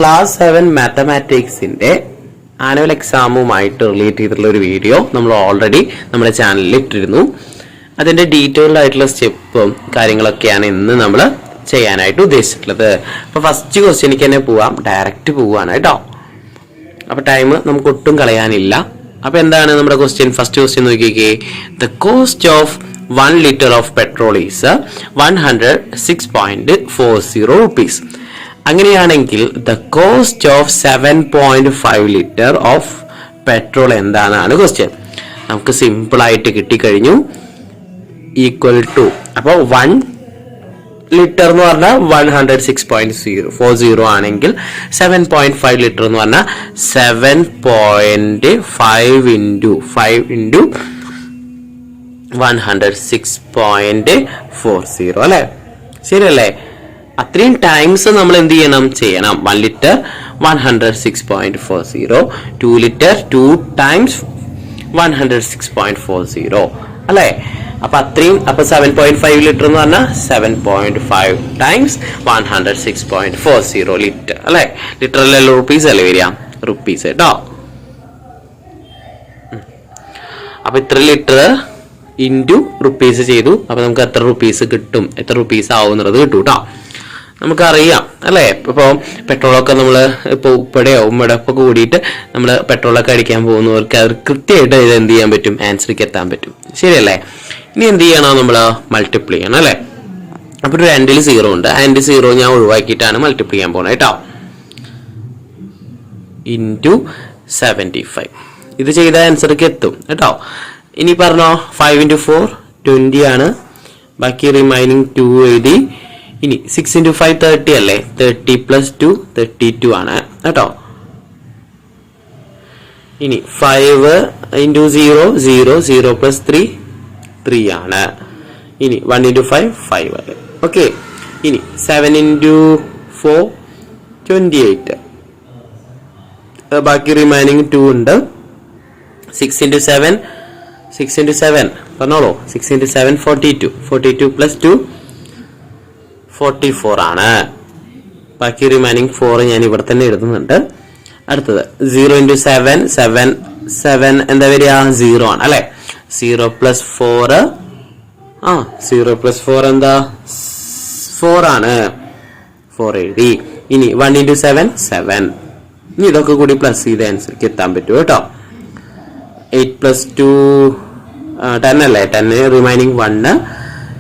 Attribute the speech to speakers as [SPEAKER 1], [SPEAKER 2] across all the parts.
[SPEAKER 1] Class 7 മാത്തമാറ്റിക്സിന്റെ annual എക്സാമുമായിട്ട് relate ചെയ്തിട്ടുള്ള ഒരു video നമ്മൾ ഓൾറെഡി നമ്മുടെ ചാനലിൽ ഇട്ടിരുന്നു. അതിന്റെ ഡീറ്റെയിൽഡ് ആയിട്ടുള്ള സ്റ്റെപ്പും കാര്യങ്ങളൊക്കെയാണ് ഇന്ന് നമ്മൾ ചെയ്യാനായിട്ട് ഉദ്ദേശിച്ചിട്ടുള്ളത്. അപ്പോൾ ഫസ്റ്റ് ക്വസ്റ്റ്യനിലേക്ക് തന്നെ പോവാം, ഡയറക്റ്റ് പോവാണ് കേട്ടോ. അപ്പോൾ ടൈം നമുക്ക് ഒട്ടും കളയാനില്ല. അപ്പോൾ എന്താണ് നമ്മുടെ ക്വസ്റ്റ്യൻ? ഫസ്റ്റ് ക്വസ്റ്റ്യൻ നോക്കിക്കേ. The cost of 1 liter of petrol is 106.40 rupees. അങ്ങനെയാണെങ്കിൽ the cost of 7.5 liter of petrol എന്താണെന്നാണ് ക്വസ്റ്റ്യൻ. നമുക്ക് സിമ്പിൾ ആയിട്ട് കിട്ടിക്കഴിഞ്ഞു. ഈക്വൽ ടു, അപ്പോൾ 1 liter എന്ന് പറഞ്ഞാൽ 106.40 ആണെങ്കിൽ 7.5 liter എന്ന് പറഞ്ഞാൽ 7.5 into 106.40 അല്ലെ? ശരിയല്ലേ? അത്രയും ടൈംസ് നമ്മൾ എന്ത് ചെയ്യണം? 1 liter 106.40, 2 liter 2 times 106.40 അല്ലെ? അപ്പൊ അത്രയും, അപ്പൊ 7.5 liter എന്ന് പറഞ്ഞാൽ 7.5 times 106.40 ലിറ്റർ അല്ലെ? ലിറ്ററിലല്ല റുപ്പീസ് അല്ലേ വരിക? റുപ്പീസ് കേട്ടോ. അപ്പൊ ഇത്ര ലിറ്റർ ഇൻറ്റു റുപ്പീസ് ചെയ്തു. അപ്പൊ നമുക്ക് എത്ര റുപ്പീസ് കിട്ടും, എത്ര റുപ്പീസ് ആവുന്നത് കിട്ടും കേട്ടോ. നമുക്കറിയാം അല്ലേ? ഇപ്പോൾ പെട്രോളൊക്കെ നമ്മൾ ഇപ്പോൾ ഉപ്പടയോ ഉമ്മടൊക്കെ കൂടിയിട്ട് നമ്മൾ പെട്രോളൊക്കെ അടിക്കാൻ പോകുന്നവർക്ക് അത് കൃത്യമായിട്ട് ഇത് എന്ത് ചെയ്യാൻ പറ്റും? ആൻസറിലേക്ക് എത്താൻ പറ്റും. ശരിയല്ലേ? ഇനി എന്ത് ചെയ്യണം? നമ്മൾ മൾട്ടിപ്ലൈ ചെയ്യണം അല്ലേ? അപ്പോൾ ഒരു എൻഡിൽ 0 ഉണ്ട്. ആ എൻഡ് 0 ഞാൻ ഒഴിവാക്കിയിട്ടാണ് മൾട്ടിപ്ലൈ ചെയ്യാൻ പോകുന്നത് കേട്ടോ. ഇൻറ്റു 75. ഇത് ചെയ്ത ആൻസർക്ക് എത്തും കേട്ടോ. ഇനി പറഞ്ഞോ, 5 into 4 20 ആണ്. ബാക്കി റിമൈനിങ് 2 എഴുതി. ഇനി 6 into 5 30 അല്ലേ? 30 plus 2 32 ആണ് കേട്ടോ. ഇനി 5 into 0 0 0 plus 3 3 ആണ്. ഇനി 1 into 5 5 അല്ലേ? ഓക്കെ. ഇനി 7 into 4 28. ബാക്കി റിമൈനിങ് 2 ഉണ്ട്. 6 into 7 പറഞ്ഞോളൂ. 6 into 7 42 42 plus 2 44 ആണ്. ബാക്കി റിമൈനിങ് 4 ഞാൻ ഇവിടെ തന്നെ എഴുതുന്നുണ്ട്. അടുത്തത് 0 into 7 7 എന്താ വരിക? 0 ആണ് അല്ലെ? 0 plus 4 0 plus 4 എന്താ? 4 ആണ്. 4 എഴുതി. ഇനി 1 into 7 7. ഇനി ഇതൊക്കെ കൂടി പ്ലസ് ചെയ്ത് ആൻസർക്ക് എത്താൻ പറ്റും കേട്ടോ. 8 plus 2 10 അല്ലേ? 10 റിമൈനിങ് 1.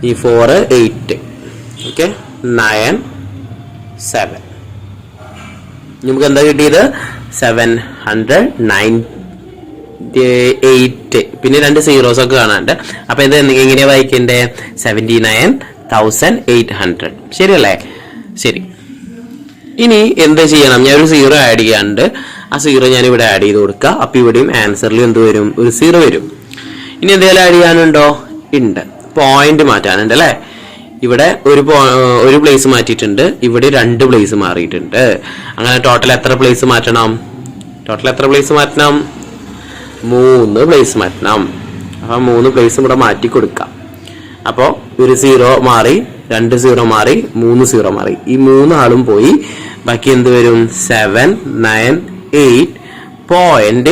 [SPEAKER 1] ഈ 4 8. ഓക്കെ. 9 7. നമുക്ക് എന്താ കിട്ടിയത്? 798. പിന്നെ 2 സീറോസ് ഒക്കെ കാണാണ്ട്. അപ്പൊ ഇത് എങ്ങനെയാ വായിക്കണ്ടേ? 79,800. ശരിയല്ലേ? ശരി. ഇനി എന്താ ചെയ്യണം? ഞാൻ ഒരു 0 ആഡ് ചെയ്യാണ്ട് ആ 0 ഞാൻ ഇവിടെ ആഡ് ചെയ്ത് കൊടുക്കുക. അപ്പൊ ഇവിടെയും ആൻസറിൽ എന്ത് വരും? ഒരു 0 വരും. ഇനി എന്തെങ്കിലും ആഡ് ചെയ്യാനുണ്ടോ? ഉണ്ട്. പോയിന്റ് മാറ്റാനുണ്ട് അല്ലെ? ഇവിടെ ഒരു പ്ലേസ് മാറ്റിയിട്ടുണ്ട്, ഇവിടെ 2 പ്ലേസ് മാറിയിട്ടുണ്ട്. അങ്ങനെ ടോട്ടൽ എത്ര പ്ലേസ് മാറ്റണം? 3 പ്ലേസ് മാറ്റണം. അപ്പൊ 3 പ്ലേസ് ഇവിടെ മാറ്റി കൊടുക്കാം. അപ്പോ ഒരു 0 മാറി, 2 0 മാറി, 3 0 മാറി. ഈ 3 ആളും പോയി. ബാക്കി എന്ത് വരും? 798.000.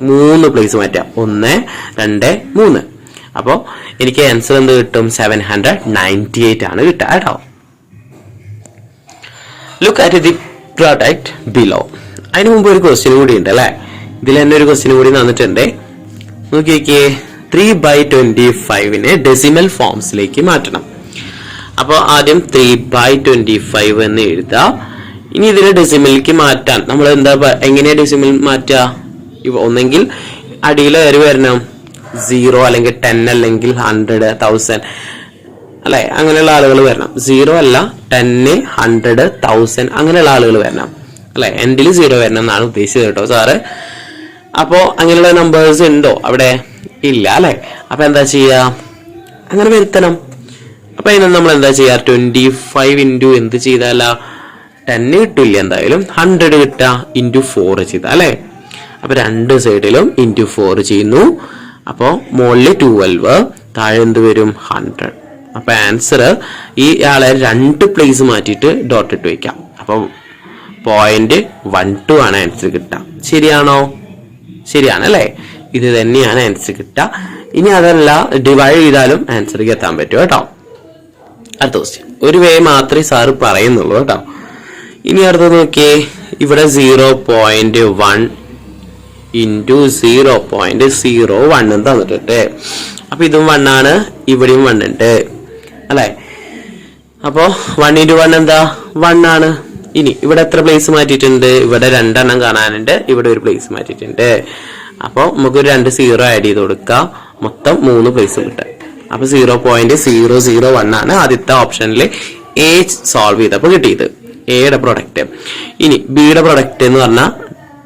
[SPEAKER 1] 3 പ്ലേസ് മാറ്റാം. 1 2 3. അപ്പോ എനിക്ക് ആൻസർ എന്ത് കിട്ടും? 798 ആണ് കിട്ടുക കേട്ടോ. Look at the product below. അതിന് മുമ്പ് ഒരു ക്വസ്റ്റ്യൻ കൂടി ഉണ്ട് അല്ലെ? ഇതിൽ തന്നെ ഒരു ക്വസ്റ്റ്യൻ കൂടി തന്നിട്ടുണ്ട്. നോക്കിയേ. 3/25 ഡെസിമൽ ഫോംസിലേക്ക് മാറ്റണം. അപ്പോൾ ആദ്യം 3/25 എന്ന് എഴുതാം. ഇനി ഇതിനെ ഡെസിമലിലേക്ക് മാറ്റാൻ നമ്മൾ എങ്ങനെയാ ഡെസിമൽ മാറ്റുക? ഒന്നെങ്കിൽ അടിയിൽ കയറി വരണം 0 അല്ലെങ്കിൽ 10 അല്ലെങ്കിൽ 100 1000 അല്ലെ? അങ്ങനെയുള്ള ആളുകൾ വരണം. 0 അല്ല, 10 100 1000 അങ്ങനെയുള്ള ആളുകൾ വരണം അല്ലെ? എൻഡിൽ 0 വരണം എന്നാണ് ഉദ്ദേശിച്ചത് കേട്ടോ സാറ്. അപ്പോ അങ്ങനെയുള്ള നമ്പേഴ്സ് ഉണ്ടോ അവിടെ? ഇല്ല അല്ലെ? അപ്പൊ എന്താ ചെയ്യാ? അങ്ങനെ വരുത്തണം. അപ്പൊ അതിന് നമ്മൾ എന്താ ചെയ്യാ? 25 into എന്ത് ചെയ്താല 10 കിട്ടില്ല, എന്തായാലും 100 കിട്ടുക into 4 ചെയ്ത അല്ലെ? അപ്പൊ 2 സൈഡിലും into 4 ചെയ്യുന്നു. അപ്പോ മുകളിൽ 12, താഴെ എന്ത് വരും? 100. അപ്പൊ ആൻസർ ഈ ആളെ 2 പ്ലേസ് മാറ്റിയിട്ട് ഡോട്ട് ഇട്ട് വയ്ക്കാം. അപ്പൊ 0.12 ആണ് ആൻസർ കിട്ടുക. ശരിയാണോ? ശരിയാണ് അല്ലേ? ഇത് തന്നെയാണ് ആൻസർ കിട്ടുക. ഇനി അതല്ല ഡിവൈഡ് ചെയ്താലും ആൻസർക്ക് എത്താൻ പറ്റും കേട്ടോ. അടുത്ത ക്വസ്റ്റ്യൻ ഒരു വേ മാത്രമേ സാറ് പറയുന്നുള്ളൂ കേട്ടോ. ഇനി അടുത്തത് നോക്കിയേ, ഇവിടെ 0.1 ഇൻറ്റു 0.01 തന്നിട്ടുണ്ട്. അപ്പൊ ഇതും 1 ആണ്, ഇവിടെയും 1 ഉണ്ട് അല്ലെ. അപ്പോ 1 × 1 എന്താ? 1 ആണ്. ഇനി ഇവിടെ എത്ര പ്ലേസ് മാറ്റിയിട്ടുണ്ട്? ഇവിടെ 2 എണ്ണം കാണാനുണ്ട്, ഇവിടെ ഒരു പ്ലേസ് മാറ്റിയിട്ടുണ്ട്. അപ്പൊ നമുക്ക് 2 0 ആഡ് ചെയ്ത് കൊടുക്കാം, മൊത്തം 3 പ്ലേസ് കിട്ടും. അപ്പൊ 0.001 ആണ് ആദ്യത്തെ ഓപ്ഷനിൽ എ സോൾവ് ചെയ്തപ്പോൾ കിട്ടിയത്, എയുടെ പ്രൊഡക്റ്റ്. ഇനി ബിയുടെ പ്രൊഡക്റ്റ് എന്ന് പറഞ്ഞാൽ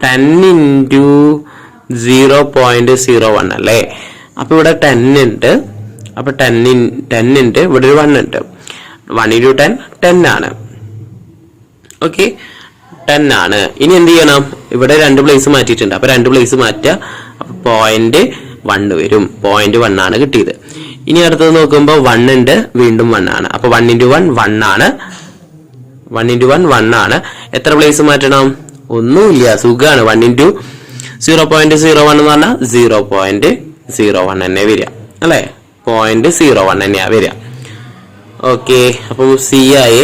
[SPEAKER 1] 10 ഇൻറ്റു 0.01 അല്ലേ. അപ്പൊ ഇവിടെ 10 ഉണ്ട്. അപ്പൊ 10 ഉണ്ട്, ഇവിടെ ഒരു 1 ഉണ്ട്. 1 × 10 10 ആണ്. ഓക്കെ, 10 ആണ്. ഇനി എന്ത് ചെയ്യണം? ഇവിടെ 2 പ്ലേസ് മാറ്റിയിട്ടുണ്ട്. അപ്പൊ 2 പ്ലേസ് മാറ്റുക. അപ്പൊ 0.1 വരും. 0.1 ആണ് കിട്ടിയത്. ഇനി അടുത്തത് നോക്കുമ്പോൾ 1 ഉണ്ട്, വീണ്ടും 1 ആണ്. അപ്പൊ 1 × 1 1 ആണ്. 1 × 1 1 ആണ്. എത്ര പ്ലേസ് മാറ്റണം? ഒന്നുമില്ല, സുഖമാണ്. 1 × 0.01 എന്ന് പറഞ്ഞാൽ 0.01 തന്നെ വരിക അല്ലെ. 0.01 തന്നെയാ വരിക. ഓക്കെ, അപ്പം സി ആയി,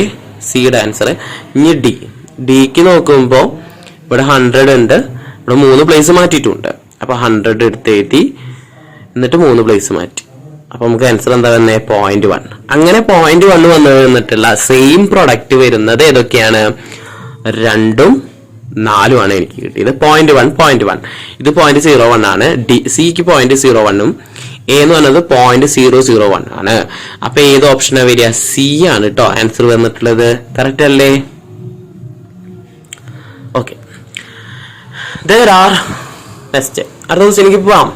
[SPEAKER 1] സിയുടെ ആൻസർ. ഇനി ഡിക്ക് നോക്കുമ്പോൾ ഇവിടെ 100 ഉണ്ട്, ഇവിടെ 3 പ്ലേസ് മാറ്റിയിട്ടുണ്ട്. അപ്പൊ 100 എടുത്ത് എഴുതി, എന്നിട്ട് 3 പ്ലേസ് മാറ്റി. അപ്പൊ നമുക്ക് ആൻസർ എന്താ വന്നത്? 0.1. അങ്ങനെ 0.1 വന്നിട്ടുള്ള സെയിം പ്രൊഡക്റ്റ് വരുന്നത് ഏതൊക്കെയാണ്? 2ഉം 4ഉം ആണ് എനിക്ക് കിട്ടിയത്. 0.1 ഇത് 0.01 ആണ്. സിക്ക് 0.01ഉം എ എന്ന് പറഞ്ഞത് 0.001 ആണ്. അപ്പൊ ഏത് ഓപ്ഷനാ വരിക? സി ആണ് കേട്ടോ ആൻസർ വന്നിട്ടുള്ളത്. കറക്റ്റ് അല്ലേ? ഓക്കെ, നെക്സ്റ്റ് അടുത്ത ക്വസ്റ്റ്യൻ എനിക്ക് പോവാം.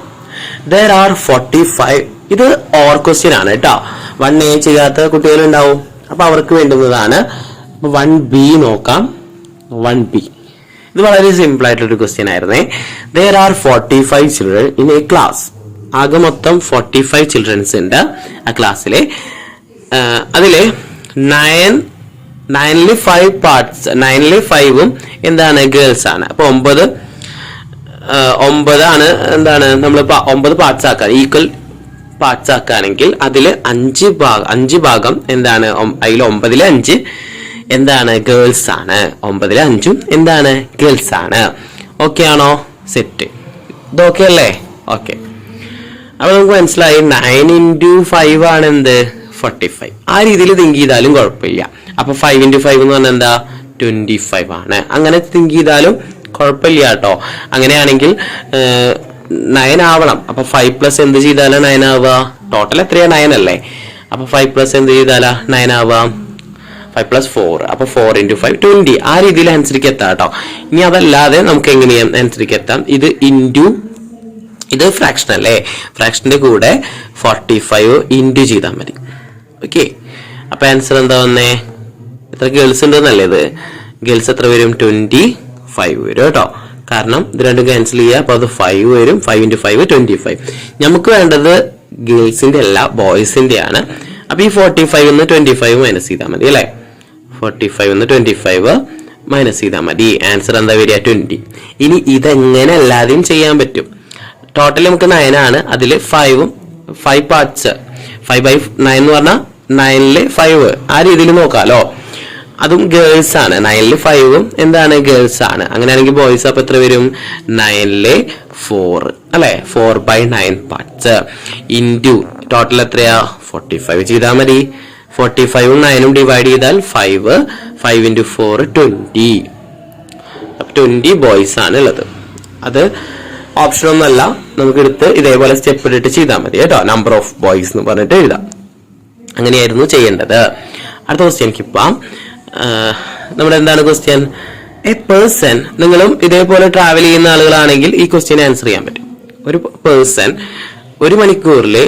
[SPEAKER 1] there are 45. ഇത് ഓർ ക്വസ്റ്റ്യൻ ആണ് കേട്ടോ. 1A ചെയ്യാത്ത കുട്ടികളുണ്ടാവും, അപ്പൊ അവർക്ക് വേണ്ടുന്നതാണ്. 1B നോക്കാം. 1B ഇത് വളരെ സിമ്പിൾ ആയിട്ടൊരു ക്വസ്റ്റ്യൻ ആയിരുന്നേ. there are 45 children in a class. ആകെ മൊത്തം 45 ചിൽഡ്രൻസ് ഉണ്ട് ആ ക്ലാസ്സിലെ. അതിലെ 9ൽ 5 പാർട്സ്, 9ൽ 5ഉം എന്താണ്? ഗേൾസ് ആണ്. അപ്പൊ 9 ആണ് എന്താണ്? നമ്മളിപ്പോ 9 പാർട്സ് ആക്കാൻ, ഈക്വൽ പാർട്സ് ആക്കുകയാണെങ്കിൽ അതിൽ 5 ഭാഗം എന്താണ്? അതിൽ 9ൽ 5 എന്താണ്? ഗേൾസ് ആണ്. 9ൽ 5ഉം എന്താണ്? ഗേൾസ് ആണ്. ഓക്കെ ആണോ? സെറ്റ്. ഇത് ഓക്കെ അല്ലേ? ഓക്കെ, അപ്പൊ നമുക്ക് മനസ്സിലായി 9 × 5 ആണ് എന്ത്? 45. ആ രീതിയിൽ തിങ്ക് ചെയ്താലും കുഴപ്പമില്ല. അപ്പൊ 5 × 5 എന്ന് പറഞ്ഞാൽ എന്താ? 25 ആണ്. അങ്ങനെ തിങ്ക് ചെയ്താലും കുഴപ്പമില്ല കേട്ടോ. അങ്ങനെയാണെങ്കിൽ 9 ആവണം. അപ്പൊ 5+ എന്ത് ചെയ്താലാ 9 ആവുക? ടോട്ടൽ എത്രയാ? 9 അല്ലേ. അപ്പൊ 5+ എന്ത് ചെയ്താലാ 9 ആവാം? 5 + 4. അപ്പൊ 4 × 5 20. ആ രീതിയിൽ ആൻസറിക്ക് എത്താം കേട്ടോ. ഇനി അതല്ലാതെ നമുക്ക് എങ്ങനെയാ ആൻസറിക്ക് എത്താം? ഇത് ഫ്രാക്ഷൻ അല്ലേ, ഫ്രാക്ഷന്റെ കൂടെ 45 ഇൻറ്റു ചെയ്താൽ മതി. ഓക്കെ, അപ്പൊ ആൻസർ എന്താ വന്നേ? എത്ര ഗേൾസ് ഉണ്ടെന്നല്ലേ ഇത്? ഗേൾസ് എത്ര വരും? 25 വരും കേട്ടോ. കാരണം ഇത് രണ്ടും ക്യാൻസൽ ചെയ്യുക. അപ്പൊ അത് 5 വരും. 5 × 5 25. നമുക്ക് വേണ്ടത് ഗേൾസിന്റെ അല്ല, ബോയ്സിന്റെ ആണ്. അപ്പൊ ഈ 45 നിന്ന് 25 മൈനസ് ചെയ്താൽ മതി അല്ലെ. 45 നിന്ന് 25 മൈനസ് ചെയ്താൽ മതി. ആൻസർ എന്താ വരിക? 20. ഇനി ഇതെങ്ങനെ അല്ലാതെയും ചെയ്യാൻ പറ്റും. ടോട്ടൽ നമുക്ക് 9 ആണ്. അതിൽ 5 പാർട്സ്, 5/9 എന്ന് പറഞ്ഞാൽ 9ൽ 5 ആ രീതിയിൽ നോക്കാലോ. അതും ഗേൾസ് ആണ്. 9ൽ 5ഉം എന്താണ്? ഗേൾസ് ആണ്. അങ്ങനെയാണെങ്കിൽ ബോയ്സ് അപ്പൊ എത്ര വരും? 9ൽ 4 അല്ലെ. 4/9 പാർട്സ് ഇൻറ്റു ടോട്ടൽ എത്രയാ? 45 ചെയ്താൽ മതി. 45ഉം 9ഉം ഡിവൈഡ് ചെയ്താൽ 5 × 4 20. അപ്പൊ 20 ബോയ്സ് ആണ് ഉള്ളത്. അത് ഓപ്ഷൻ ഒന്നല്ല, നമുക്ക് എടുത്ത് ഇതേപോലെ സ്റ്റെപ്പ് ഇട്ടിട്ട് ചെയ്താൽ മതി കേട്ടോ. നമ്പർ ഓഫ് ബോയ്സ് എന്ന് പറഞ്ഞിട്ട് എഴുതാം. അങ്ങനെയായിരുന്നു ചെയ്യേണ്ടത്. അടുത്ത ക്വസ്റ്റ്യൻക്ക് പോവാം. നമ്മുടെ എന്താണ് ക്വസ്റ്റ്യൻ? A person. നിങ്ങളും ഇതേപോലെ ട്രാവൽ ചെയ്യുന്ന ആളുകളാണെങ്കിൽ ഈ ക്വസ്റ്റ്യൻ ആൻസർ ചെയ്യാൻ പറ്റും. ഒരു പേഴ്സൺ ഒരു മണിക്കൂറിലെ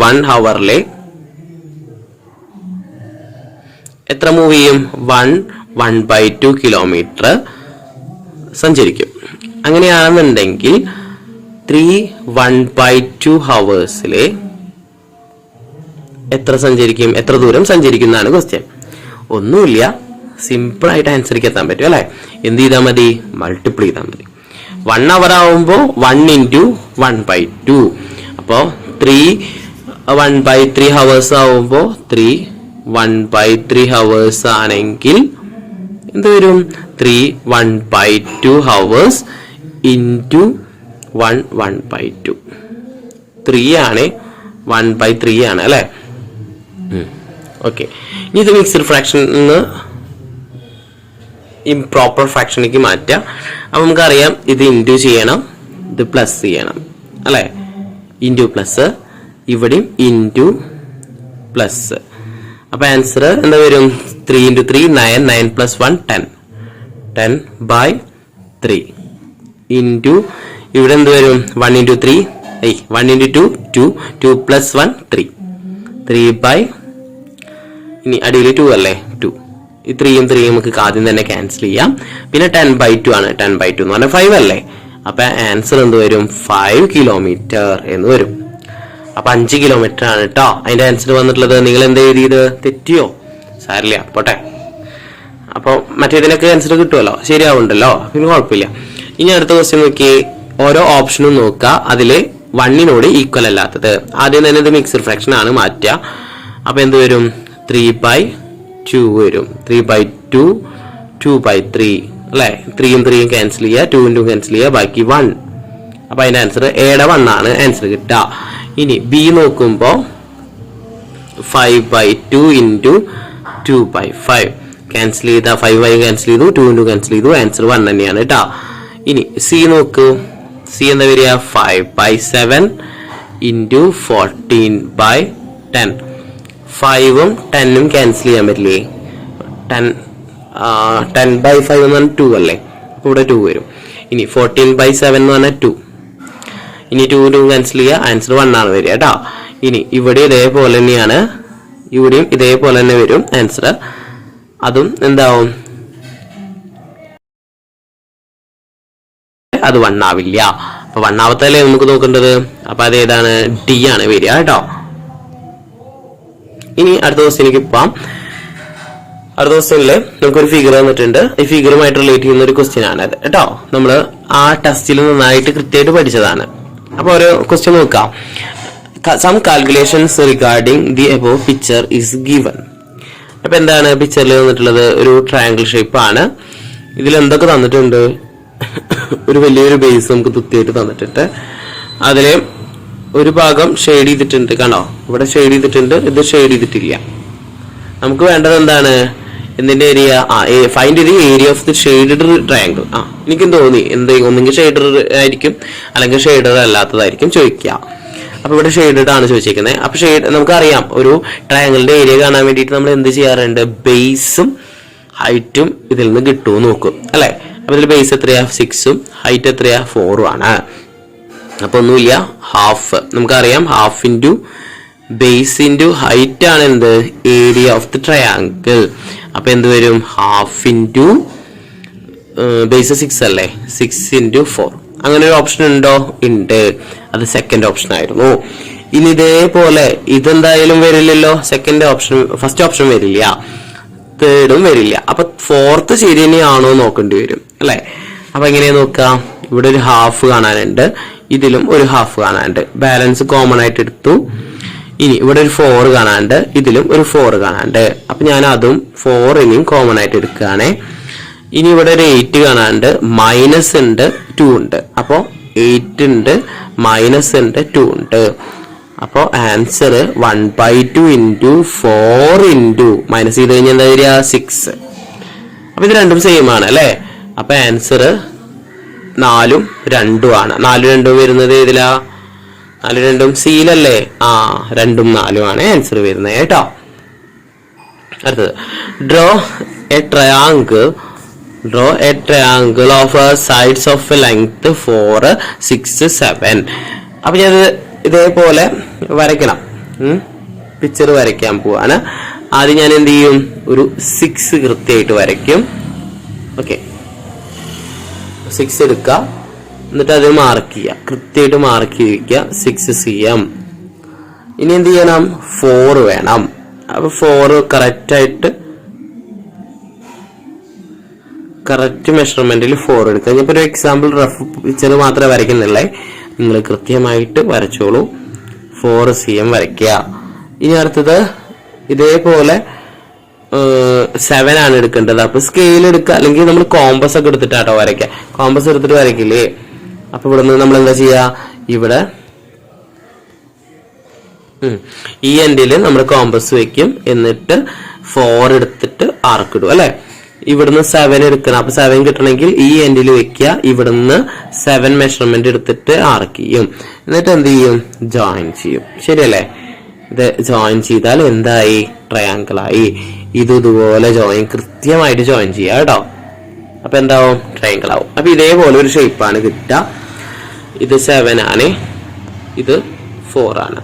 [SPEAKER 1] 1 ഹവറിലെ എത്ര മൂവ് ചെയ്യും? 1/2 കിലോമീറ്റർ സഞ്ചരിക്കും. അങ്ങനെയാണെന്നുണ്ടെങ്കിൽ 1/2 ഹവേഴ്സിലെ എത്ര ദൂരം സഞ്ചരിക്കും എന്നാണ് ക്വസ്റ്റ്യൻ. ഒന്നുമില്ല, സിമ്പിൾ ആയിട്ട് ആൻസറിക്ക് എത്താൻ പറ്റും അല്ലെ. എന്ത് ചെയ്താൽ മതി? മൾട്ടിപ്പിൾ ചെയ്താൽ മതി. 1 hour ആവുമ്പോ 1 × 1/2. അപ്പോ 1/3 hours ആവുമ്പോ 1/3 hours ആണെങ്കിൽ എന്ത് വരും? 1/2 hours into 1/2. 3 ആണ്, 1/3 ആണ് അല്ലെ. ഓക്കെ, ഇനി ഇത് മിക്സ്ഡ് ഫ്രാക്ഷൻ ഇംപ്രോപ്പർ ഫ്രാക്ഷനിലേക്ക് മാറ്റാം. അപ്പൊ നമുക്കറിയാം ഇത് ഇൻറ്റു ചെയ്യണം, ഇത് പ്ലസ് ചെയ്യണം അല്ലെ. ഇൻറ്റു പ്ലസ്, ഇവിടെയും ഇൻറ്റു പ്ലസ്. അപ്പൊ ആൻസർ എന്താ വരും? 3 × 3 9, 9 + 1 10, 10/3 ഇൻറ്റു ഇവിടെ എന്ത് വരും? 1 × 3 1 × 2 2, 2 + 1 3, 3/, ഇനി അടിയിൽ 2 അല്ലേ, 2. ഈ 3 നമുക്ക് ആദ്യം തന്നെ ക്യാൻസൽ ചെയ്യാം. പിന്നെ 10/2 ആണ്. 10/2 എന്ന് പറഞ്ഞാൽ 5 അല്ലേ. അപ്പൊ ആൻസർ എന്ത് വരും? 5 കിലോമീറ്റർ എന്ന് വരും. അപ്പൊ 5 കിലോമീറ്റർ ആണ് കേട്ടോ അതിന്റെ ആൻസർ വന്നിട്ടുള്ളത്. നിങ്ങൾ എന്താ എഴുതിയത്? തെറ്റിയോ? സാരില്ല, പോട്ടെ. അപ്പൊ മറ്റേതിനൊക്കെ ആൻസർ കിട്ടുമല്ലോ, ശരിയാവുണ്ടല്ലോ, പിന്നെ കുഴപ്പമില്ല. ഇനി അടുത്ത ക്വസ്റ്റ്യൻ നോക്കി, ഓരോ ഓപ്ഷനും നോക്കുക, അതില് 1 ഈക്വൽ അല്ലാത്തത്. ആദ്യം തന്നെ ഇത് മിക്സ്ഡ് ഫ്രാക്ഷൻ ആണ്, മാറ്റുക. അപ്പൊ എന്ത് വരും? 3/2 വരും. 3/2 2/3 അല്ലെ. 3 ക്യാൻസൽ ചെയ്യുക, 2 ക്യാൻസൽ ചെയ്യുക, ബാക്കി 1. അപ്പൊ അതിന്റെ ആൻസർ എയുടെ 1 ആണ് ആൻസർ കിട്ടുക. ഇനി ബി നോക്കുമ്പോ 5/2 × 2/5 ക്യാൻസൽ ചെയ്ത 5 ക്യാൻസൽ ചെയ്തു, 2 ക്യാൻസൽ ചെയ്തു, ആൻസർ 1 തന്നെയാണ് കേട്ടോ. ഇനി സി നോക്കൂ, സി എന്താ വരിക? 5/7 × 14/10. 5ഉം 10ഉം ക്യാൻസൽ ചെയ്യാൻ പറ്റില്ലേ? 10/5 എന്ന് പറഞ്ഞാൽ 2 അല്ലേ, അപ്പൊ ഇവിടെ 2 വരും. ഇനി 14/7 എന്ന് പറഞ്ഞാൽ 2. ഇനി 2 ക്യാൻസൽ ചെയ്യുക, ആൻസർ 1 ആണ് വരിക കേട്ടോ. ഇനി ഇവിടെ ഇതേപോലെ തന്നെയാണ്, ഇവിടെയും ഇതേപോലെ തന്നെ വരും ആൻസർ. അതും എന്താവും? അത് 1 ആവില്ല. അപ്പൊ 1 ആവത്തല്ലേ നമുക്ക് നോക്കേണ്ടത്. അപ്പൊ അത് ഏതാണ്? ഡി ആണ് വരിക കേട്ടോ. ഇനി അടുത്ത ക്വസ്റ്റ്യനിലേക്ക് പോവാം. അടുത്ത ക്വസ്റ്റ്യനില് നമുക്കൊരു ഫിഗർ തന്നിട്ടുണ്ട്. ഈ ഫിഗറുമായിട്ട് റിലേറ്റ് ചെയ്യുന്ന ഒരു ക്വസ്റ്റ്യൻ ആണ് അത് കേട്ടോ. നമ്മള് ആ ടെസ്റ്റിൽ നന്നായിട്ട് കൃത്യമായിട്ട് പഠിച്ചതാണ്. അപ്പൊ ഒരു ക്വസ്റ്റ്യൻ നോക്കാം. Some calculations regarding the above picture is given. അപ്പൊ എന്താണ് പിക്ചറിൽ തന്നിട്ടുള്ളത്? ഒരു ട്രയാങ്കിൾ ഷേപ്പ് ആണ്. ഇതിൽ എന്തൊക്കെ തന്നിട്ടുണ്ട്? ഒരു വലിയൊരു ബേസ് നമുക്ക് കൃത്യമായിട്ട് തന്നിട്ടുണ്ട്. അതില് ഒരു ഭാഗം ഷെയ്ഡ് ചെയ്തിട്ടുണ്ട്, കണ്ടോ? ഇവിടെ ഷെയ്ഡ് ചെയ്തിട്ടുണ്ട്, ഇത് ഷെയ്ഡ് ചെയ്തിട്ടില്ല. നമുക്ക് വേണ്ടത് എന്താണ്? എന്തിന്റെ area? Find the area of the shaded triangle. എനിക്കും തോന്നി ഒന്നെങ്കിൽ ഷെയ്ഡർ ആയിരിക്കും, അല്ലെങ്കിൽ ഷെയ്ഡർ അല്ലാത്തതായിരിക്കും ചോദിക്കുക. അപ്പൊ ഇവിടെ ഷെയ്ഡഡ് ആണ് ചോദിച്ചിരിക്കുന്നത്. അപ്പൊ നമുക്കറിയാം ഒരു ട്രയാങ്കിളിന്റെ ഏരിയ കാണാൻ വേണ്ടിയിട്ട് നമ്മൾ എന്ത് ചെയ്യാറുണ്ട്? ബേസും ഹൈറ്റും ഇതിൽ നിന്ന് കിട്ടുമോ നോക്കും അല്ലെ. അപ്പൊ ഇതിൽ ബേസ് എത്രയാ? 6ഉം ഹൈറ്റ് എത്രയാ? 4ഉം ആണ്. അപ്പൊ ഒന്നുമില്ല, ഹാഫ്. നമുക്കറിയാം half into base into height ആണ് എന്ത്? Area of the triangle. അപ്പൊ എന്ത് വരും? ഹാഫ് ഇൻറ്റു ബേസ് 6 അല്ലേ, 6 × 4. അങ്ങനെ ഒരു ഓപ്ഷൻ ഉണ്ടോ? ഉണ്ട്. അത് സെക്കൻഡ് ഓപ്ഷൻ ആയിരുന്നു. ഇനി ഇതേപോലെ ഇതെന്തായാലും വരില്ലല്ലോ. സെക്കൻഡ് ഓപ്ഷൻ, ഫസ്റ്റ് ഓപ്ഷൻ വരില്ല, തേർഡും വരില്ല. അപ്പൊ ഫോർത്ത് ശരി തന്നെയാണോ നോക്കേണ്ടി വരും അല്ലെ. അപ്പൊ എങ്ങനെയാ നോക്കാം? ഇവിടെ ഒരു ഹാഫ് കാണാനുണ്ട്, ഇതിലും ഒരു ഹാഫ് കാണാനുണ്ട്. ബാലൻസ് കോമൺ ആയിട്ട് എടുത്തു. ഇനി ഇവിടെ ഒരു 4 കാണാനുണ്ട്, ഇതിലും ഒരു 4 കാണാനുണ്ട്. അപ്പൊ ഞാൻ അതും 4നെയും കോമൺ ആയിട്ട് എടുക്കുകയാണേ. ഇനി ഇവിടെ ഒരു 8 കാണാനുണ്ട്, മൈനസ് ഉണ്ട്, 2 ഉണ്ട്. അപ്പൊ 8 ഉണ്ട്, മൈനസ് ഉണ്ട്, 2 ഉണ്ട്. അപ്പൊ ആൻസർ 1/2 × 4 × മൈനസ് ചെയ്ത് കഴിഞ്ഞാൽ എന്താ വരിക? 6. അപ്പൊ ഇത് രണ്ടും സെയിം ആണ് അല്ലെ. അപ്പൊ ആൻസർ 4ഉം 2ഉം ആണ്. 4ഉം 2ഉം വരുന്നത് ഏതിലാ? 4ഉം 2ഉം സിയിലല്ലേ. 2ഉം 4ഉം ആണ് ആൻസർ വരുന്നത് കേട്ടോ. അടുത്തത്, draw A triangle of sides of length 4, 6, 7. അപ്പൊ ഞാൻ ഇതേപോലെ വരയ്ക്കണം, പിക്ചർ വരയ്ക്കാൻ പോവാണ്. ആദ്യം ഞാൻ എന്ത് ചെയ്യും? ഒരു 6 കൃത്യമായിട്ട് വരയ്ക്കും. ഓക്കെ, 6 എടുക്കുക, എന്നിട്ട് അത് മാർക്ക് ചെയ്യുക, കൃത്യമായിട്ട് മാർക്ക് ചെയ്യിക്കുക. 6 cm. ഇനി എന്ത് ചെയ്യണം? 4 വേണം. അപ്പൊ 4 കറക്റ്റ് മെഷർമെന്റിൽ 4 എടുക്കുക. ഞാനിപ്പോ ഒരു എക്സാമ്പിൾ റഫ് പിക്ചർ മാത്രമേ വരയ്ക്കുന്നുള്ളേ, നിങ്ങൾ കൃത്യമായിട്ട് വരച്ചോളൂ. 4 cm വരയ്ക്കുക. ഇനി അടുത്തത് ഇതേപോലെ 7 ആണ് എടുക്കേണ്ടത്. അപ്പൊ സ്കെയിൽ എടുക്കുക, അല്ലെങ്കിൽ നമ്മൾ കോമ്പസ് ഒക്കെ എടുത്തിട്ടാട്ടോ വരയ്ക്കുക. കോമ്പസ് എടുത്തിട്ട് വരയ്ക്കില്ലേ? അപ്പൊ ഇവിടെ നിന്ന് നമ്മൾ എന്താ ചെയ്യാ? ഇവിടെ ഈ എൻഡില് നമ്മൾ കോമ്പസ് വെക്കും, എന്നിട്ട് 4 എടുത്തിട്ട് ആർക്കിടും അല്ലെ. ഇവിടുന്ന് 7 എടുക്കണം. അപ്പൊ 7 കിട്ടണമെങ്കിൽ ഈ എൻഡിൽ വെക്കുക, ഇവിടുന്ന് 7 മെഷർമെന്റ് എടുത്തിട്ട് ആർക്ക് ചെയ്യും, എന്നിട്ട് എന്ത് ചെയ്യും? ജോയിൻ ചെയ്യും. ശരിയല്ലേ? ഇത് ജോയിൻ ചെയ്താൽ എന്തായി? ട്രയാങ്കിൾ ആയി. ഇതുപോലെ ജോയിൻ കൃത്യമായിട്ട് ജോയിൻ ചെയ്യുക കേട്ടോ. അപ്പൊ എന്താവും? ട്രയാങ്കിൾ ആവും. അപ്പൊ ഇതേപോലെ ഒരു ഷേപ്പാണ് കിട്ടുക. ഇത് 7 ആണ്, ഇത് 4 ആണ്.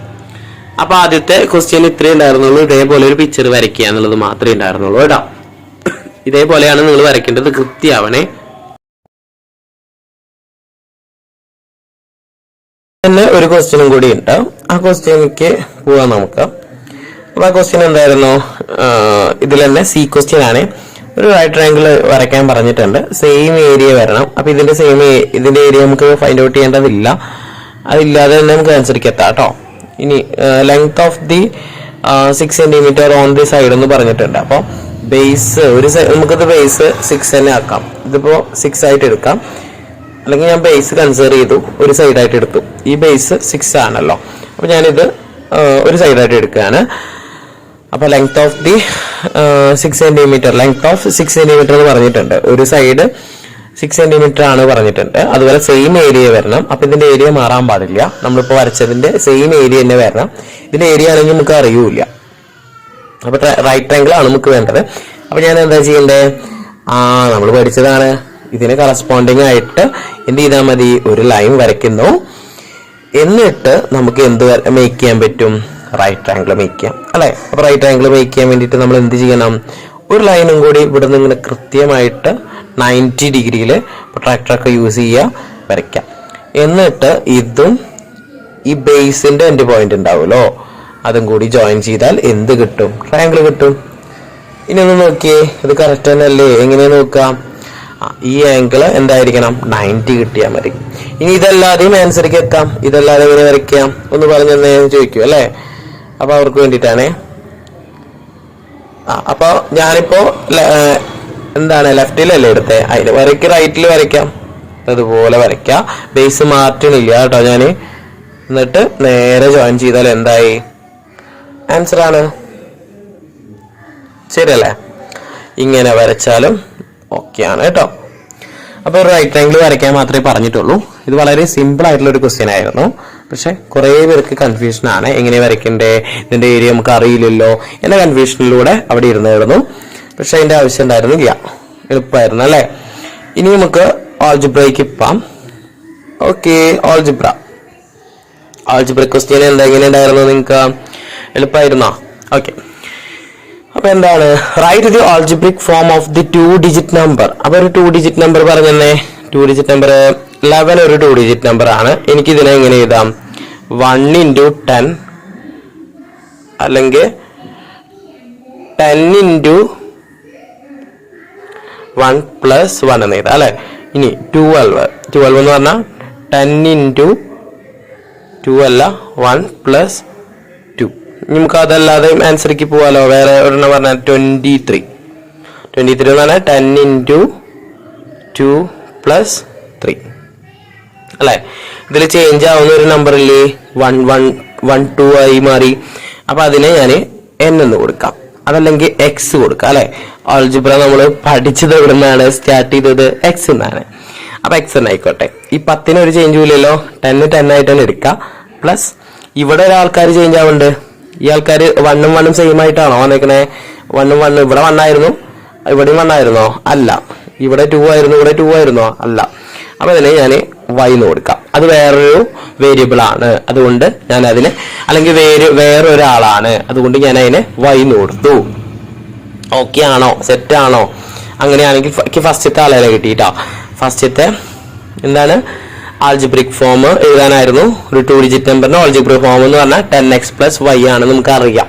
[SPEAKER 1] അപ്പൊ ആദ്യത്തെ ക്വസ്റ്റ്യൻ ഇത്രേ ഉണ്ടായിരുന്നുള്ളൂ. ഇതേപോലെ ഒരു പിക്ചർ വരയ്ക്കുക എന്നുള്ളത് മാത്രമേ ഉണ്ടായിരുന്നുള്ളൂ കേട്ടോ. ഇതേപോലെയാണ് നിങ്ങൾ വരയ്ക്കേണ്ടത്. കൃത്യമാവണേ. പിന്നെ ഒരു ക്വസ്റ്റ്യനും കൂടി ഉണ്ട്. ആ ക്വസ്റ്റ്യനിലേക്ക് പോവാം നമുക്ക്. അപ്പൊ ആ ക്വസ്റ്റ്യൻ എന്തായിരുന്നു? ഇതിൽ തന്നെ സി ക്വസ്റ്റ്യൻ ആണ്. ഒരു റൈറ്റ് ട്രയാങ്കിൾ വരയ്ക്കാൻ പറഞ്ഞിട്ടുണ്ട്. സെയിം ഏരിയ വരണം. അപ്പൊ ഇതിന്റെ ഏരിയ നമുക്ക് ഫൈൻഡ് ഔട്ട് ചെയ്യേണ്ടതില്ല. അതില്ലാതെ തന്നെ നമുക്ക് ആൻസറിക്ക് എത്താം കേട്ടോ. ഇനി length of the 6 cm on the side എന്ന് പറഞ്ഞിട്ടുണ്ട്. അപ്പൊ ബേസ് നമുക്കിത് ബേസ് 6 തന്നെ ആക്കാം. ഇതിപ്പോ 6 ആയിട്ട് എടുക്കാം, അല്ലെങ്കിൽ ഞാൻ ബേസ് കൺസിഡർ ചെയ്തു, ഒരു സൈഡായിട്ട് എടുത്തു. ഈ ബേസ് 6 ആണല്ലോ. അപ്പൊ ഞാനിത് ഒരു സൈഡായിട്ട് എടുക്കുകയാണ്. അപ്പൊ length of the 6 cm, length of 6 cm എന്ന് പറഞ്ഞിട്ടുണ്ട്. ഒരു സൈഡ് 6 cm ആണ് പറഞ്ഞിട്ടുണ്ട്. അതുപോലെ സെയിം ഏരിയ വരണം. അപ്പൊ ഇതിന്റെ ഏരിയ മാറാൻ പാടില്ല. നമ്മളിപ്പോ വരച്ചതിന്റെ സെയിം ഏരിയ തന്നെ വരണം. ഇതിന്റെ ഏരിയ ആണെങ്കിൽ നമുക്ക് അറിയൂല. അപ്പൊ റൈറ്റ് ട്രയാങ്കിൾ ആണ് നമുക്ക് വേണ്ടത്. അപ്പൊ ഞാൻ എന്താ ചെയ്യണ്ടേ? നമ്മൾ പഠിച്ചതാണ്. ഇതിന് കറസ്പോണ്ടിങ് ആയിട്ട് എന്ത് ചെയ്താൽ മതി? ഒരു ലൈൻ വരയ്ക്കുന്നു. എന്നിട്ട് നമുക്ക് എന്ത് മേക്ക് ചെയ്യാൻ പറ്റും? റൈറ്റ് ട്രയാങ്കിൾ മേക്ക് ചെയ്യാം അല്ലെ. അപ്പൊ റൈറ്റ് ട്രയാങ്കിൾ മേക്ക് ചെയ്യാൻ വേണ്ടിയിട്ട് നമ്മൾ എന്ത് ചെയ്യണം? ഒരു ലൈനും കൂടി ഇവിടെ നിന്ന് ഇങ്ങനെ കൃത്യമായിട്ട് 90 ഡിഗ്രിയിൽ പ്രൊട്രാക്ടറൊക്കെ യൂസ് ചെയ്യുക, വരയ്ക്കാം. എന്നിട്ട് ഇതും ഈ ബേസിന്റെ എൻഡ് പോയിന്റ് ഉണ്ടാവുമല്ലോ, അതും കൂടി ജോയിൻ ചെയ്താൽ എന്ത് കിട്ടും? ട്രയാങ്കിൾ കിട്ടും. ഇനി ഒന്ന് നോക്കിയേ, ഇത് കറക്റ്റ് തന്നെ അല്ലേ? എങ്ങനെയാ നോക്കാം? ഈ ആംഗിൾ എന്തായിരിക്കണം? 90 കിട്ടിയാൽ മതി. ഇനി ഇതല്ലാതെയും ആൻസറിക്ക് എത്താം. ഇതല്ലാതെ എങ്ങനെ വരയ്ക്കാം ഒന്ന് പറഞ്ഞെന്ന് ചോദിക്കും അല്ലെ. അപ്പൊ അവർക്ക് വേണ്ടിയിട്ടാണേ. അപ്പൊ ഞാനിപ്പോ എന്താണ് ലെഫ്റ്റിലല്ലേ എടുത്തേ, അതിന് വരയ്ക്ക് റൈറ്റിൽ വരയ്ക്കാം. അതുപോലെ വരയ്ക്കാം. ബേസ് മാറ്റണില്ല കേട്ടോ ഞാന്. എന്നിട്ട് നേരെ ജോയിൻ ചെയ്താൽ എന്തായി? ആൻസർ ആണ്. ശരിയല്ലേ? ഇങ്ങനെ വരച്ചാലും ഓക്കെ ആണ് കേട്ടോ. അപ്പൊ ഒരു റൈറ്റ് ട്രയാങ്കിൾ വരയ്ക്കാൻ മാത്രമേ പറഞ്ഞിട്ടുള്ളൂ. ഇത് വളരെ സിമ്പിൾ ആയിട്ടുള്ള ഒരു ക്വസ്റ്റ്യൻ ആയിരുന്നു. പക്ഷെ കുറെ പേർക്ക് കൺഫ്യൂഷൻ ആണ്. എങ്ങനെ വരയ്ക്കണ്ടേ, ഇതിന്റെ ഏരിയ നമുക്ക് അറിയില്ലല്ലോ എന്ന കൺഫ്യൂഷനിലൂടെ അവിടെ ഇരുന്നായിരുന്നു. പക്ഷെ അതിന്റെ ആവശ്യം ഉണ്ടായിരുന്നില്ല. എളുപ്പമായിരുന്നു അല്ലെ. ഇനി നമുക്ക് ആൾജിബ്രയ്ക്ക് പോവാം. ഓക്കെ, ആൾജിബ്ര ക്വസ്റ്റ്യൻ എങ്ങനെ ഉണ്ടായിരുന്നു? നിങ്ങൾക്ക് എളുപ്പമായിരുന്നോ? ഓക്കെ. അപ്പൊ എന്താണ്? Write the algebraic form of the 2-digit number. അപ്പൊ ഒരു 2-digit നമ്പർ പറഞ്ഞേ. 2-digit നമ്പർ 11 ഒരു 2-digit നമ്പർ ആണ്. എനിക്ക് ഇതിനെ എങ്ങനെ എഴുതാം? 1 × 10 അല്ലെങ്കിൽ 10 × 1 + 1 എന്ന് എഴുതാം അല്ലെ. ഇനി 12 എന്ന് പറഞ്ഞാൽ 10 × 2 അല്ല, 1 + 2. നമുക്ക് അതല്ലാതെ ആൻസറിക്ക് പോവാലോ. വേറെ ഒരെണ്ണം പറഞ്ഞാൽ 23 എന്ന് പറഞ്ഞാൽ 10 × 2 + 3 അല്ലെ. ഇതിൽ ചേഞ്ച് ആവുന്ന ഒരു നമ്പർ ഇല്ലേ? 1 1 1 2 ആയി മാറി. അപ്പൊ അതിനെ ഞാൻ n എന്ന് കൊടുക്കാം, അതല്ലെങ്കിൽ x കൊടുക്കാം അല്ലെ. ആൾജിബ്ര നമ്മൾ പഠിച്ചത് എവിടെ നിന്നാണ്? സ്റ്റാർട്ട് ചെയ്തത് x എന്നാണ്. അപ്പൊ x എന്ന് ആയിക്കോട്ടെ. ഈ 10 ഒരു ചേഞ്ചും ഇല്ലല്ലോ. 10 ആയിട്ട് തന്നെ എടുക്കാം. പ്ലസ് ഇവിടെ ഒരാൾക്കാർ ചേഞ്ച് ആവുന്നുണ്ട്. ഈ ആൾക്കാർ 1 ഉം 1 ഉം സെയിം ആയിട്ടാണോ വന്നേക്കണേ? 1 ഉം 1 ഇവിടെ 1 ആയിരുന്നു, ഇവിടെയും 1 ആയിരുന്നോ? അല്ല. ഇവിടെ 2 ആയിരുന്നു, ഇവിടെ 2 ആയിരുന്നോ? അല്ല. അപ്പൊ അതിനെ ഞാൻ y എന്ന് കൊടുക്കാം. അത് വേറൊരു വേരിയബിൾ ആണ്, അതുകൊണ്ട് ഞാൻ അതിന്, അല്ലെങ്കിൽ വേറൊരാളാണ്, അതുകൊണ്ട് ഞാൻ അതിനെ y എന്ന് കൊടുത്തു. ഓക്കെ ആണോ? സെറ്റ് ആണോ? അങ്ങനെയാണെങ്കിൽ ഫസ്റ്റത്തെ ആളെ കിട്ടിയിട്ടോ. ഫസ്റ്റത്തെ എന്താണ്? ആൾജിബ്രിക് ഫോം എഴുതാനായിരുന്നു. ഒരു 2 ഡിജിറ്റ് നമ്പറിന്റെ ആൾജിബ്രിക് ഫോം എന്ന് പറഞ്ഞാൽ 10x + y ആണ് നമുക്ക് അറിയാം.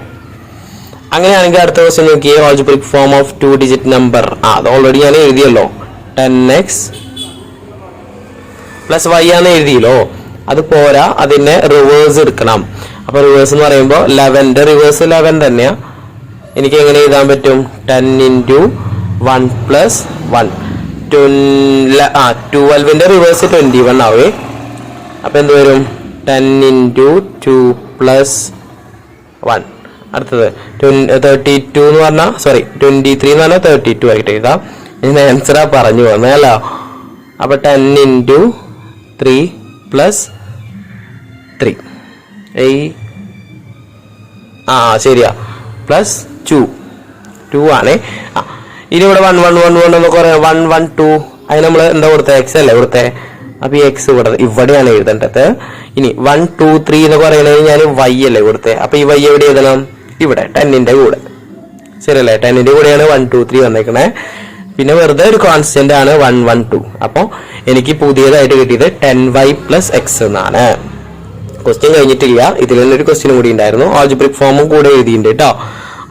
[SPEAKER 1] അങ്ങനെയാണെങ്കിൽ അടുത്ത ക്വസ്റ്റ്യൻ നോക്കിയേ. Algebraic form of 2 digit number. അത് ഓൾറെഡി ഞാൻ എഴുതിയല്ലോ. 10x + y ആണ് എഴുതിയല്ലോ. അത് പോരാ, അതിന്റെ റിവേഴ്സ് എടുക്കണം. അപ്പൊ റിവേഴ്സ് എന്ന് പറയുമ്പോൾ 11ന്റെ റിവേഴ്സ് 11 തന്നെയാ. എനിക്ക് എങ്ങനെ എഴുതാൻ പറ്റും? 10 × 1 + 1 12ന്റെ റിവേഴ്സ് 21 ആവേ. അപ്പൊ എന്ത് വരും? 10 × 2 + 1. അടുത്തത് 32 എന്ന് പറഞ്ഞാൽ 23 എന്ന് പറഞ്ഞാൽ 32 ആയിട്ട് എഴുതാം. ഇതിന് ആൻസറാ പറഞ്ഞു വന്നല്ലോ. അപ്പൊ 10 × 3 + 3 ശരിയാ, +2 ആണ്. ഇനി ഇവിടെ 1 1 1 1 എന്നൊക്കെ പറയാം. 1 1 2 അതിന് നമ്മൾ എന്താ കൊടുത്തത്? എക്സ് അല്ലേ കൊടുത്തേ. അപ്പൊ ഈ എക്സ് ഇവിടെയാണ് എഴുതേണ്ടത്. ഇനി 1 2 3 എന്ന് പറയണത് ഞാൻ y അല്ലേ കൊടുത്തേ. അപ്പൊ ഈ y എവിടെ എഴുതണം? ഇവിടെ 10ന്റെ കൂടെ. ശരിയല്ലേ? 10ന്റെ കൂടെയാണ് 1 2 3 വന്നേക്കണേ. പിന്നെ വെറുതെ ഒരു കോൺസ്റ്റന്റ് ആണ് 1 1 2. അപ്പൊ എനിക്ക് പുതിയതായിട്ട് കിട്ടിയത് 10y + x എന്നാണ്. ക്വസ്റ്റ്യൻ കഴിഞ്ഞിട്ടില്ല. ഇതിൽ തന്നെ ഒരു ക്വസ്റ്റ്യൻ കൂടി ഉണ്ടായിരുന്നു. ആൾജിബ്രിക് ഫോമും കൂടെ എഴുതിയിട്ടുണ്ട് കേട്ടോ.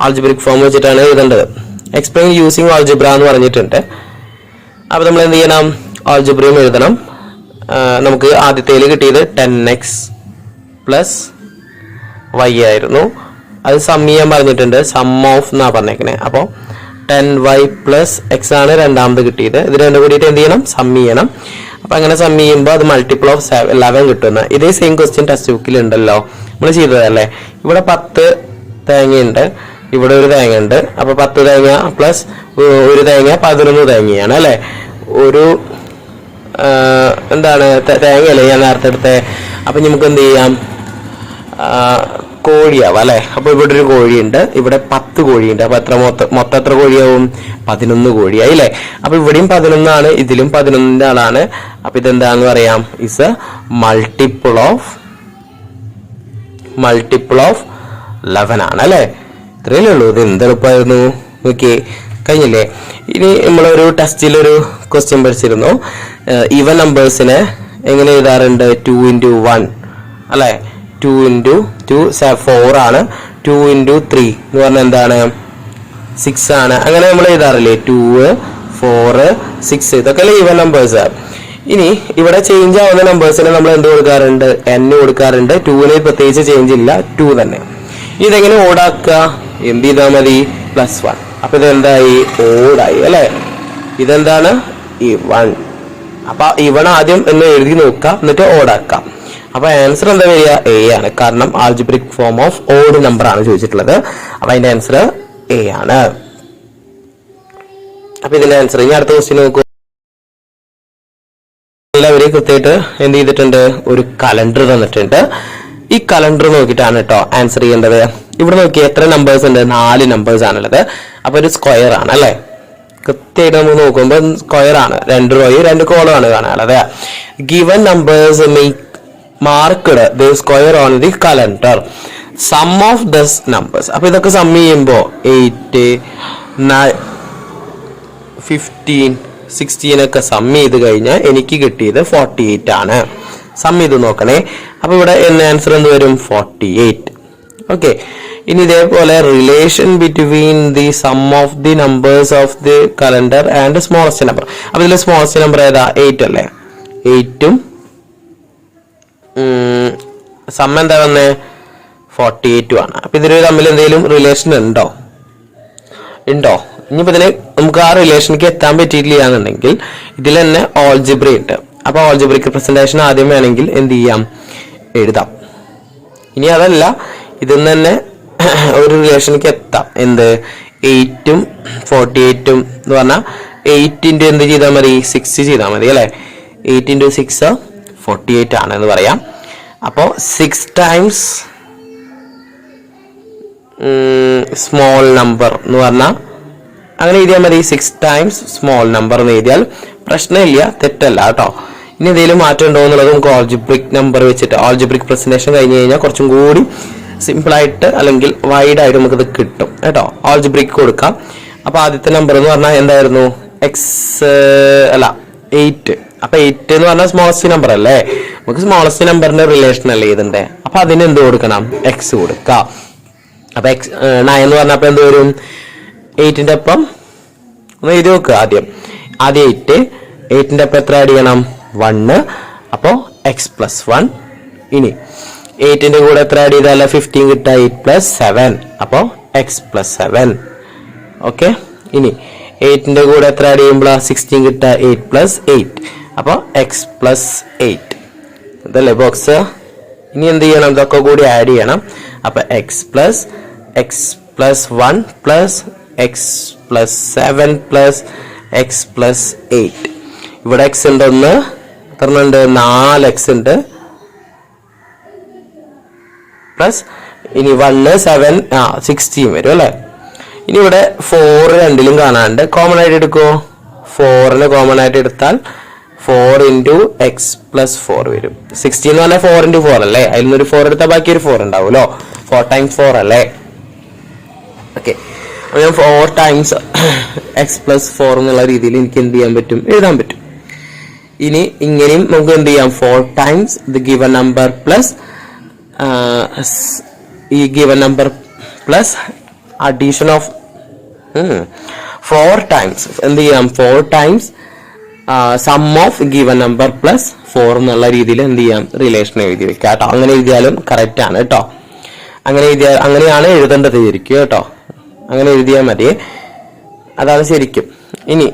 [SPEAKER 1] ആൾജിബ്രിക് ഫോം വെച്ചിട്ടാണ് എഴുതേണ്ടത്. എക്സ്പ്ലെയിൻ യൂസിങ് ആൾജിബ്ര എന്ന് പറഞ്ഞിട്ടുണ്ട്. അപ്പൊ നമ്മൾ എന്ത് ചെയ്യണം? ആൾജിബ്രയും എഴുതണം. നമുക്ക് ആദ്യത്തേൽ കിട്ടിയത് 10x + y ആയിരുന്നു. അത് സം ചെയ്യാൻ പറഞ്ഞിട്ടുണ്ട്. സം ഓഫ് എന്നാ പറഞ്ഞേക്കണേ. അപ്പോൾ 10y + x ആണ് രണ്ടാമത് കിട്ടിയത്. ഇത് രണ്ടും കൂടിയിട്ട് എന്ത് ചെയ്യണം? സം ചെയ്യണം. അപ്പൊ അങ്ങനെ സം ചെയ്യുമ്പോൾ അത് മൾട്ടിപ്പിൾ ഓഫ് 11 കിട്ടുന്ന ഇതേ സെയിം ക്വസ്റ്റ്യൻ ടെക്സ്റ്റ് ബുക്കിൽ ഉണ്ടല്ലോ. നമ്മൾ ചെയ്തതല്ലേ. ഇവിടെ 10 തേങ്ങയുണ്ട്, ഇവിടെ ഒരു തേങ്ങ ഉണ്ട്. അപ്പൊ 10 തേങ്ങ + ഒരു തേങ്ങ 11 തേങ്ങയാണ് അല്ലെ. ഒരു എന്താണ് തേങ്ങയല്ലേ ഞാൻ നേരത്തെ എടുത്തേ. അപ്പൊ നമുക്ക് എന്ത് ചെയ്യാം? കോഴിയാവാം അല്ലെ. അപ്പൊ ഇവിടെ ഒരു കോഴിയുണ്ട്, ഇവിടെ 10 കോഴിയുണ്ട്. അപ്പൊ മൊത്തം എത്ര കോഴിയാവും? 11 കോഴിയായി അല്ലെ. അപ്പൊ ഇവിടെയും 11 ആണ്, ഇതിലും 11ന്റെ ആളാണ്. അപ്പൊ ഇതെന്താന്ന് പറയാം? ഇസ് എ മൾട്ടിപ്പിൾ ഓഫ് 11 ആണ് അല്ലെ. ഇത്രയല്ലേ ഉള്ളൂ. ഇത് എന്തെളുപ്പമായിരുന്നു. ഓക്കെ, കഴിഞ്ഞില്ലേ? ഇനി നമ്മളൊരു ടെസ്റ്റിലൊരു ക്വസ്റ്റ്യൻ പഠിച്ചിരുന്നു. ഈവൻ നമ്പേഴ്സിനെ എങ്ങനെ എഴുതാറുണ്ട്? 2 × 1 അല്ലെ. 2 × 2 4 ആണ്. 2 × 3 എന്ന് പറഞ്ഞാൽ എന്താണ്? 6 ആണ്. അങ്ങനെ നമ്മൾ എഴുതാറില്ലേ? 2 4 6 ഇതൊക്കെ അല്ലേ ഈവൻ നമ്പേഴ്സ്. ഇനി ഇവിടെ ചേഞ്ച് ആവുന്ന നമ്പേഴ്സിനെ നമ്മൾ എന്ത് കൊടുക്കാറുണ്ട്? n കൊടുക്കാറുണ്ട്. 2ന് പ്രത്യേകിച്ച് ചേഞ്ച് ഇല്ല, 2 തന്നെ. ഇതെങ്ങനെ ഓടാക്കുക? എന്ത് ചെയ്താൽ മതി? +1. അപ്പൊ ഇതെന്തായി? ഓടായി അല്ലെ. ഇതെന്താണ്? ഇവൺ. അപ്പൊ ഇവൺ ആദ്യം എന്ന് എഴുതി നോക്കുക, എന്നിട്ട് ഓടാക്കാം. അപ്പൊ ആൻസർ എന്താ വരിക? A ആണ്. കാരണം algebraic form of odd number ആണ് ചോദിച്ചിട്ടുള്ളത്. അപ്പൊ അതിന്റെ ആൻസർ A ആണ്. അപ്പൊ ഇതിന്റെ ആൻസർ ഇനി അടുത്ത ക്വസ്റ്റ്യൻ നോക്കൂ. എല്ലാവരെയും കൃത്യമായിട്ട് എന്ത് ചെയ്തിട്ടുണ്ട്? ഒരു കലണ്ടർ തന്നിട്ടുണ്ട്. ഈ കലണ്ടർ നോക്കിയിട്ടാണ് കേട്ടോ ആൻസർ ചെയ്യേണ്ടത്. ഇവിടെ നോക്കി എത്ര നമ്പേഴ്സ് ഉണ്ട്? 4 നമ്പേഴ്സ് ആണുള്ളത്. അപ്പൊ ഒരു സ്ക്വയർ ആണ് അല്ലെ. കൃത്യമായിട്ട് നമുക്ക് നോക്കുമ്പോൾ സ്ക്വയർ ആണ്. 2 റോയും 2 കോളം ആണ് കാണാനുള്ളത്. Given numbers make marked the square on the calendar. Sum of this numbers. അപ്പൊ ഇതൊക്കെ സം ചെയ്യുമ്പോൾ 8 9 15 16 ഒക്കെ സം ചെയ്ത് കഴിഞ്ഞാൽ എനിക്ക് കിട്ടിയത് 48 ആണ്. സം ചെയ്ത് നോക്കണേ. അപ്പൊ ഇവിടെ ആൻസർ എന്ത് വരും? 48. ഓക്കെ. ഇനി ഇതേപോലെ relation between the sum of the numbers of the calendar and smallest number. അപ്പൊ ഇതിൽ സ്മോളസ്റ്റ് നമ്പർ ഏതാ? 8 അല്ലേ. 8ഉം സം എന്താ വന്നേ? 48 ആണ്. അപ്പൊ ഇതിൽ തമ്മിൽ എന്തെങ്കിലും റിലേഷൻ ഉണ്ടോ? ഇനിയിപ്പോ ഇതിന് നമുക്ക് ആ റിലേഷനിലേക്ക് എത്താൻ പറ്റിയിട്ടില്ല എന്നുണ്ടെങ്കിൽ ഇതിൽ തന്നെ ഓൾജിബ്ര ഉണ്ട്. അപ്പൊ ഓൾജിബ്രിക് റിപ്രസെന്റേഷൻ ആദ്യം വേണമെങ്കിൽ എന്ത് ചെയ്യാം? എഴുതാം. ഇനി അതല്ല, ഇതിൽ നിന്ന് തന്നെ ഒരു റിലേഷനിലേക്ക് എത്താം. എന്ത്? 8ഉം 48ഉം എന്ന് പറഞ്ഞാൽ 8 × എന്ത് ചെയ്താൽ മതി? 6 ചെയ്താൽ മതി അല്ലെ. 8 × 6 48 ആണ് എന്ന് പറയാം. അപ്പോ 6 ടൈംസ് സ്മോൾ നമ്പർ എന്ന് പറഞ്ഞാൽ അങ്ങനെ എഴുതിയാൽ മതി. 6 ടൈംസ് സ്മോൾ നമ്പർ എന്ന് എഴുതിയാൽ പ്രശ്നമില്ല, തെറ്റല്ല കേട്ടോ. ഇനി എന്തെങ്കിലും മാറ്റം ഉണ്ടോ എന്നുള്ളത് നമുക്ക് ഓൾജിബ്രിക് നമ്പർ വെച്ചിട്ട് ഓൾജിബ്രിക് പ്രസന്റേഷൻ കഴിഞ്ഞ് കഴിഞ്ഞാൽ കുറച്ചും കൂടി സിമ്പിൾ ആയിട്ട് അല്ലെങ്കിൽ വൈഡ് ആയിട്ട് നമുക്കിത് കിട്ടും കേട്ടോ. ഓൾജിബ്രിക് കൊടുക്കാം. അപ്പൊ ആദ്യത്തെ നമ്പർ എന്ന് പറഞ്ഞാൽ എന്തായിരുന്നു? 8. അപ്പൊ 8 എന്ന് പറഞ്ഞാൽ സ്മോളസ്റ്റ് നമ്പർ അല്ലേ, നമുക്ക് സ്മോളസ്റ്റ് നമ്പറിന്റെ റിലേഷൻ അല്ലേ ഇതിന്റെ. അപ്പൊ അതിന് എന്ത് കൊടുക്കണം, എക്സ് കൊടുക്കാം. അപ്പൊ 9 എന്ന് പറഞ്ഞപ്പോ എന്ത് വരും, 8ന്റെ ഒപ്പം ഒന്ന് എഴുതി നോക്കുക. ആദ്യം 8, 8ന്റെ ഒപ്പം എത്ര ആഡ് ചെയ്യണം, 1. അപ്പോ x+1. ഇനി 8ന്റെ കൂടെ എത്ര ആഡ് ചെയ്താൽ 15 കിട്ടുക, 8+7. അപ്പോ x+7. ഓക്കെ. ഇനി 8ന്റെ കൂടെ എത്ര ആഡ് ചെയ്യുമ്പോൾ 16 കിട്ടുക, 8+8. അപ്പോ x+8. ഇതല്ലേ ബോക്സ്. ഇനി എന്ത് ചെയ്യണം, ഇതൊക്കെ കൂടി ആഡ് ചെയ്യണം. അപ്പൊ x+1 x+7 x+8. ഇവിടെ x ഉണ്ട്, ഒന്ന് എത്ര ഉണ്ട്, 4x ഉണ്ട്, പ്ലസ് ഇനി 1 7 16 വരും അല്ലെ. ഇനി ഇവിടെ 4 രണ്ടിലും കാണാണ്ട് കോമൺ ആയിട്ട് എടുക്കുമോ, 4ന് കോമൺ ആയിട്ട് എടുത്താൽ 4 × x+4 വരും. 16 എന്ന് പറഞ്ഞാൽ 4 × 4 അല്ലേ, അതിൽ നിന്നൊരു 4 എടുത്താൽ ബാക്കി ഒരു 4 ഉണ്ടാവുമല്ലോ, 4 × 4 അല്ലേ. ഓക്കെ. അപ്പൊ ഞാൻ 4 × x+4 എന്നുള്ള രീതിയിൽ എനിക്ക് എന്ത് ചെയ്യാൻ പറ്റും, എഴുതാൻ പറ്റും. ഇനി ഇങ്ങനെയും നമുക്ക് എന്ത് ചെയ്യാം, 4 × the given number പ്ലസ് ഈ given number plus addition of 4 times എന്ത് ചെയ്യാം, 4 times sum of given number plus 4 എന്നുള്ള രീതിയിൽ എന്ത് ചെയ്യാം, റിലേഷൻ എഴുതി വെക്കാം കേട്ടോ. അങ്ങനെ എഴുതിയാലും കറക്റ്റ് ആണ് കേട്ടോ. അങ്ങനെയാണ് എഴുതേണ്ടത് ശരിക്കും കേട്ടോ. അങ്ങനെ എഴുതിയാൽ മതി, അതാണ് ശരിക്കും. ഇനി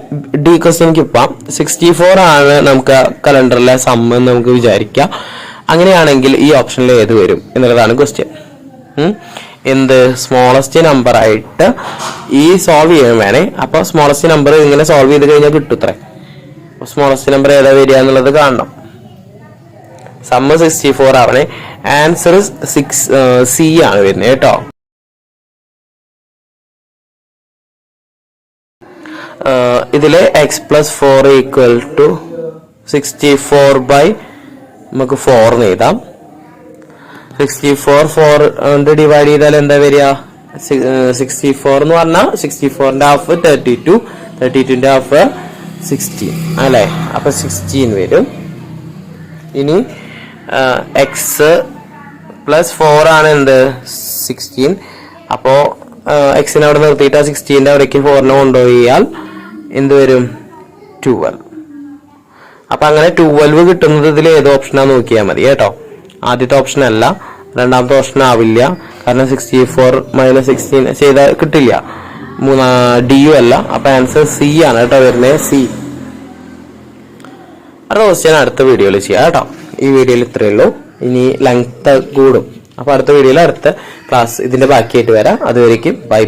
[SPEAKER 1] ഡി ക്വസ്റ്റ്യൻക്ക് പോവാം. 64 ആണ് നമുക്ക് കലണ്ടറിലെ സം എന്ന് നമുക്ക് വിചാരിക്കാം. അങ്ങനെയാണെങ്കിൽ ഈ ഓപ്ഷനിൽ ഏത് വരും എന്നുള്ളതാണ് ക്വസ്റ്റ്യൻ. എന്ത് സ്മോളസ്റ്റ് നമ്പർ ആയിട്ട് ഈ സോൾവ് ചെയ്യാൻ വേണേ. അപ്പൊ സ്മോളസ്റ്റ് നമ്പർ ഇങ്ങനെ സോൾവ് ചെയ്ത് കഴിഞ്ഞാൽ കിട്ടും ഇത്ര. സ്മോളസ്റ്റ് നമ്പർ ഏതാ വരിക എന്നുള്ളത് കാണണം. സം 64 ആവണേ. ആൻസർ 6C ആണ് വരുന്നത് കേട്ടോ. ഇതില് x+4 = 64 നമുക്ക് 4 എഴുതാം. 64 4 കൊണ്ട് ഡിവൈഡ് ചെയ്താൽ എന്താ വരിക, 64 എന്ന് പറഞ്ഞാൽ 64ന്റെ ഹാഫ് 32, 32ന്റെ ഹാഫ് 16 അല്ലെ. അപ്പൊ 16 വരും. ഇനി x+4 ആണ് എന്ത് 16. അപ്പോ എക്സിനെ അവിടെ നിർത്തിയിട്ട് 16ന്റെ അവിടേക്ക് 4നെ കൊണ്ടുപോയാൽ എന്ത് വരും, 12. അപ്പൊ അങ്ങനെ 12 കിട്ടുന്നത് ഇതിൽ ഏത് ഓപ്ഷനാന്ന് നോക്കിയാൽ മതി കേട്ടോ. ആദ്യത്തെ ഓപ്ഷൻ അല്ല, രണ്ടാമത്തെ ഓപ്ഷൻ ആവില്ല. കാരണം 64 - 16 ചെയ്താൽ കിട്ടില്ല. ഡിയും അല്ല. അപ്പൊ ആൻസർ C ആണ് കേട്ടോ വരുന്നത്, C. അടുത്ത ക്വസ്റ്റ്യൻ അടുത്ത വീഡിയോയിൽ ചെയ്യാം കേട്ടോ. ഈ വീഡിയോയിൽ ഇത്രയേ ഉള്ളൂ. ഇനി ലെങ്ത് കൂടും. അപ്പൊ അടുത്ത വീഡിയോയിൽ അടുത്ത ക്ലാസ് ഇതിന്റെ ബാക്കിയായിട്ട് വരാം. അതുവരേക്കും ബൈ.